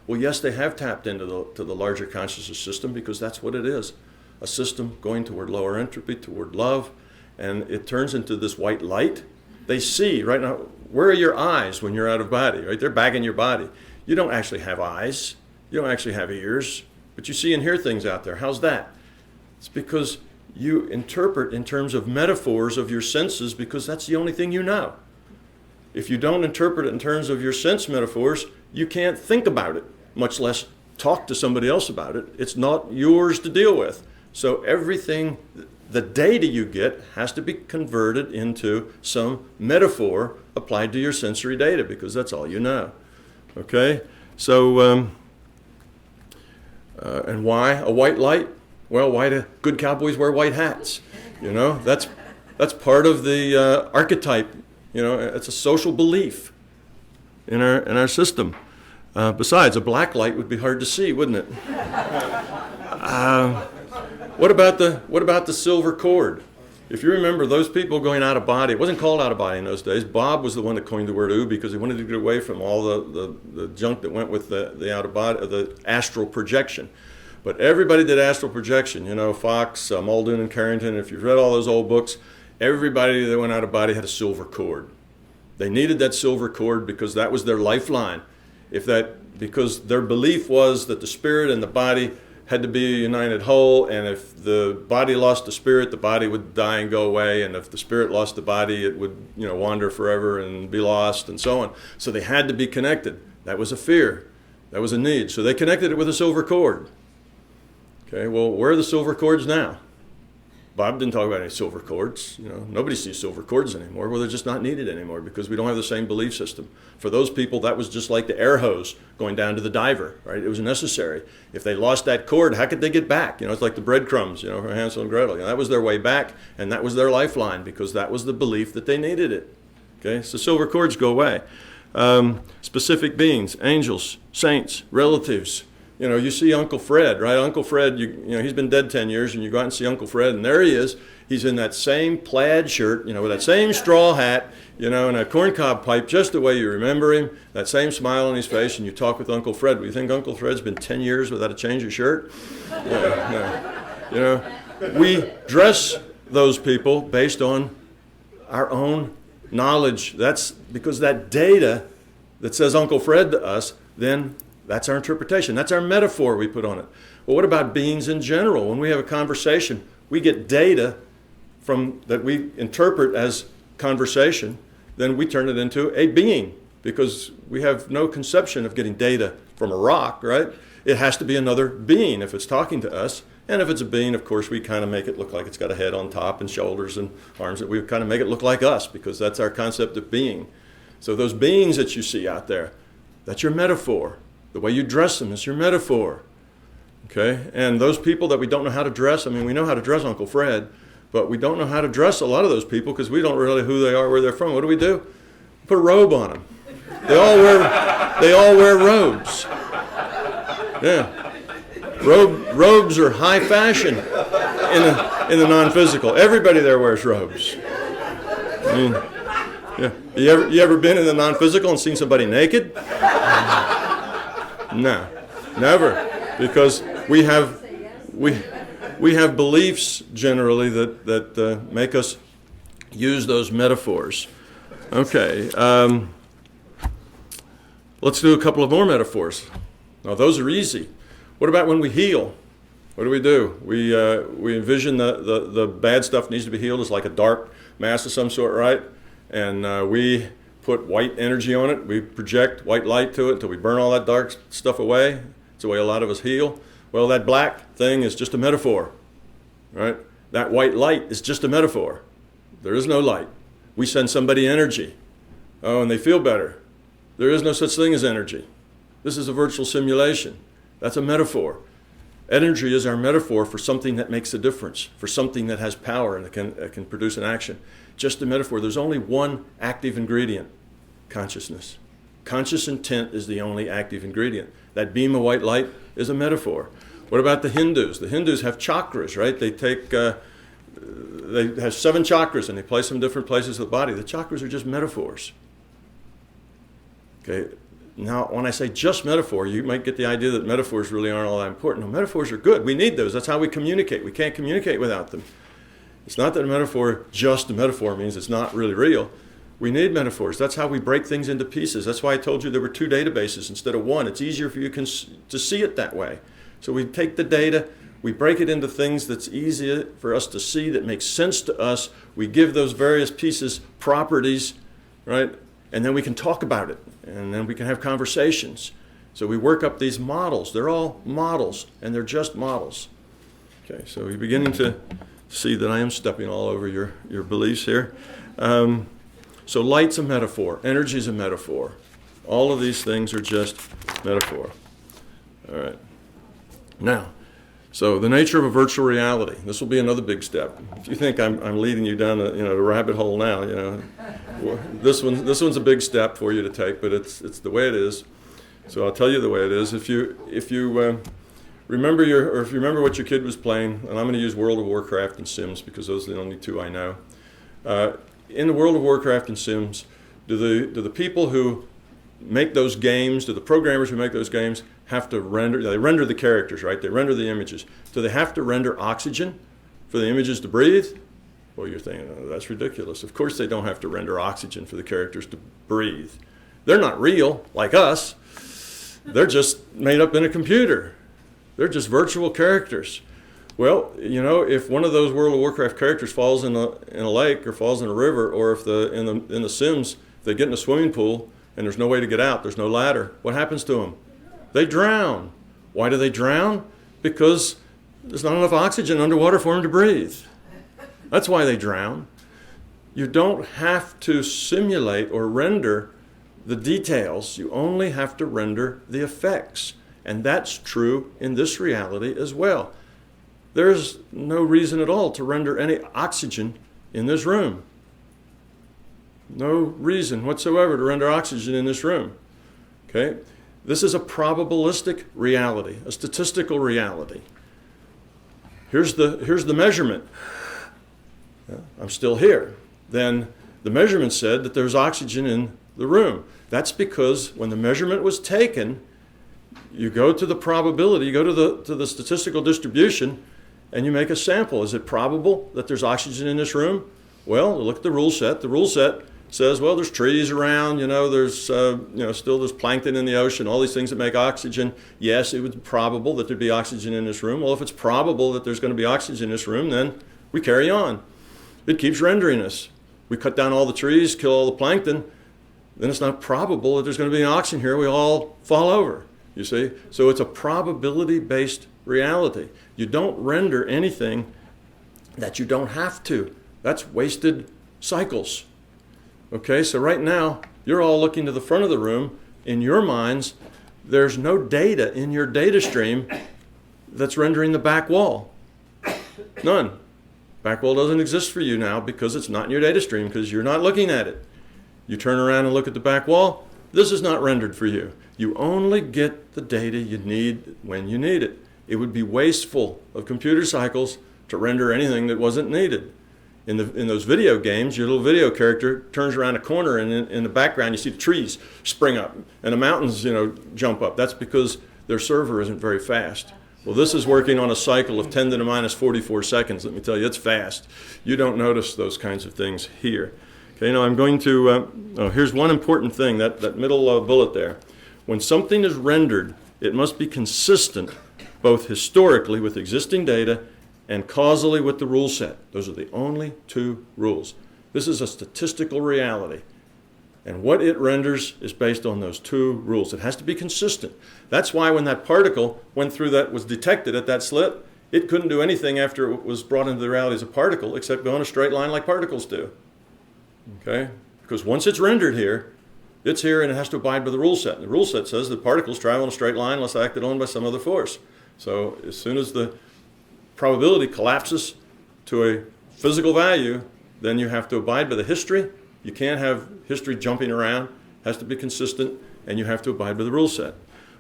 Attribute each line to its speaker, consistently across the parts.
Speaker 1: Well, yes, they have tapped into the larger consciousness system, because that's what it is. A system going toward lower entropy, toward love, and it turns into this white light. They see, right now, where are your eyes when you're out of body, right? They're back in your body. You don't actually have eyes. You don't actually have ears, but you see and hear things out there. How's that? It's because you interpret in terms of metaphors of your senses, because that's the only thing you know. If you don't interpret it in terms of your sense metaphors, you can't think about it, much less talk to somebody else about it. It's not yours to deal with. So everything, the data you get has to be converted into some metaphor applied to your sensory data, because that's all you know. Okay? So, and why a white light? Well, why do good cowboys wear white hats? You know, that's part of the archetype. You know, it's a social belief in our system. Besides, a black light would be hard to see, wouldn't it? What about the silver cord? If you remember, those people going out of body, it wasn't called out of body in those days. Bob was the one that coined the word "ooh" because he wanted to get away from all the junk that went with the out of body, the astral projection. But everybody did astral projection. You know, Fox, Muldoon, and Carrington. If you've read all those old books, everybody that went out of body had a silver cord. They needed that silver cord because that was their lifeline. Because their belief was that the spirit and the body had to be a united whole, and if the body lost the spirit, the body would die and go away, and if the spirit lost the body, it would, you know, wander forever and be lost, and so on. So they had to be connected. That was a fear. That was a need. So they connected it with a silver cord. Okay, well, where are the silver cords now? Bob didn't talk about any silver cords. You know, nobody sees silver cords anymore. Well, they're just not needed anymore because we don't have the same belief system. For those people, that was just like the air hose going down to the diver, right? It was necessary. If they lost that cord, how could they get back? You know, it's like the breadcrumbs, you know, for Hansel and Gretel. You know, that was their way back, and that was their lifeline because that was the belief that they needed it. Okay, so silver cords go away. Specific beings, angels, saints, relatives. You know, you see Uncle Fred, right? Uncle Fred, you know, he's been dead 10 years, and you go out and see Uncle Fred, and there he is. He's in that same plaid shirt, you know, with that same straw hat, you know, and a corncob pipe, just the way you remember him, that same smile on his face, and you talk with Uncle Fred. Do you think Uncle Fred's been 10 years without a change of shirt? Yeah. You know, we dress those people based on our own knowledge. That's because that data that says Uncle Fred to us, then that's our interpretation. That's our metaphor we put on it. Well, what about beings in general? When we have a conversation, we get data that we interpret as conversation, then we turn it into a being because we have no conception of getting data from a rock, right? It has to be another being if it's talking to us. And if it's a being, of course, we kind of make it look like it's got a head on top and shoulders and arms. We kind of make it look like us because that's our concept of being. So those beings that you see out there, that's your metaphor. The way you dress them is your metaphor, okay? And those people that we don't know how to dress, I mean, we know how to dress Uncle Fred, but we don't know how to dress a lot of those people because we don't really know who they are, where they're from. What do? Put a robe on them. They all wear robes. Yeah. Robes are high fashion in the non-physical. Everybody there wears robes. I mean, yeah. You ever been in the non-physical and seen somebody naked? No, never, because we have beliefs generally that make us use those metaphors. Okay, let's do a couple of more metaphors. Now those are easy. What about when we heal? What do? We envision the bad stuff needs to be healed as like a dark mass of some sort, right? And we put white energy on it. We project white light to it until we burn all that dark stuff away. It's the way a lot of us heal. Well, that black thing is just a metaphor, right? That white light is just a metaphor. There is no light. We send somebody energy. Oh, and they feel better. There is no such thing as energy. This is a virtual simulation. That's a metaphor. Energy is our metaphor for something that makes a difference, for something that has power and that can produce an action. Just a metaphor. There's only one active ingredient, consciousness. Conscious intent is the only active ingredient. That beam of white light is a metaphor. What about the Hindus? The Hindus have chakras, right? They have 7 chakras and they place them in different places of the body. The chakras are just metaphors. Okay, Now, when I say just metaphor, you might get the idea that metaphors really aren't all that important. No, metaphors are good. We need those. That's how we communicate. We can't communicate without them. It's not that a metaphor, just a metaphor, means it's not really real. We need metaphors. That's how we break things into pieces. That's why I told you there were 2 databases instead of 1. It's easier for you to see it that way. So we take the data, we break it into things that's easier for us to see, that makes sense to us. We give those various pieces properties, right? And then we can talk about it, and then we can have conversations. So we work up these models. They're all models, and they're just models. Okay, so you're beginning to see that I am stepping all over your beliefs here. So light's a metaphor. Energy's a metaphor. All of these things are just metaphor. All right. Now, so the nature of a virtual reality. This will be another big step. If you think I'm leading you down the rabbit hole now, this one's a big step for you to take, but it's the way it is. So I'll tell you the way it is. If you remember what your kid was playing, and I'm going to use World of Warcraft and Sims because those are the only 2 I know. In the World of Warcraft and Sims, do the people who make those games, do the programmers who make those games have to render, they render the characters, right? They render the images. Do they have to render oxygen for the images to breathe? Well, you're thinking, oh, that's ridiculous. Of course they don't have to render oxygen for the characters to breathe. They're not real like us. They're just made up in a computer. They're just virtual characters. Well, if one of those World of Warcraft characters falls in a lake or falls in a river, or if in the Sims, if they get in a swimming pool and there's no way to get out, there's no ladder, what happens to them? They drown. Why do they drown? Because there's not enough oxygen underwater for them to breathe. That's why they drown. You don't have to simulate or render the details. You only have to render the effects. And that's true in this reality as well. There's no reason at all to render any oxygen in this room. No reason whatsoever to render oxygen in this room. Okay? This is a probabilistic reality, a statistical reality. Here's the measurement. Yeah, I'm still here. Then the measurement said that there's oxygen in the room. That's because when the measurement was taken, you go to the probability, you go to the statistical distribution, and you make a sample. Is it probable that there's oxygen in this room? Well, look at the rule set. The rule set says, well, there's trees around, there's still there's plankton in the ocean, all these things that make oxygen. Yes, it was probable that there'd be oxygen in this room. Well, if it's probable that there's going to be oxygen in this room, then we carry on. It keeps rendering us. We cut down all the trees, kill all the plankton, then it's not probable that there's going to be any oxygen here. We all fall over, you see? So it's a probability-based reality. You don't render anything that you don't have to. That's wasted cycles. Okay, so right now, you're all looking to the front of the room. In your minds, there's no data in your data stream that's rendering the back wall. None. Back wall doesn't exist for you now because it's not in your data stream, because you're not looking at it. You turn around and look at the back wall, this is not rendered for you. You only get the data you need when you need it. It would be wasteful of computer cycles to render anything that wasn't needed. In those video games, your little video character turns around a corner, and in the background you see the trees spring up and the mountains jump up. That's because their server isn't very fast. Well, this is working on a cycle of 10 to the minus 44 seconds. Let me tell you, it's fast. You don't notice those kinds of things here. Okay, now I'm going to, here's one important thing, that middle bullet there. When something is rendered, it must be consistent both historically with existing data and causally with the rule set. Those are the only 2 rules. This is a statistical reality. And what it renders is based on those 2 rules. It has to be consistent. That's why when that particle went through was detected at that slit, it couldn't do anything after it was brought into the reality as a particle except go in a straight line like particles do. Okay? Because once it's rendered here, it's here and it has to abide by the rule set. And the rule set says that particles travel in a straight line unless acted on by some other force. So as soon as the probability collapses to a physical value, then you have to abide by the history. You can't have history jumping around. It has to be consistent, and you have to abide by the rule set.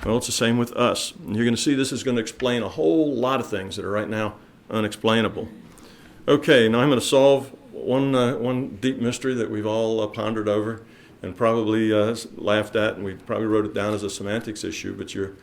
Speaker 1: Well, it's the same with us. And you're going to see this is going to explain a whole lot of things that are right now unexplainable. Okay, now I'm going to solve one deep mystery that we've all pondered over. and probably laughed at, and we probably wrote it down as a semantics issue, but you're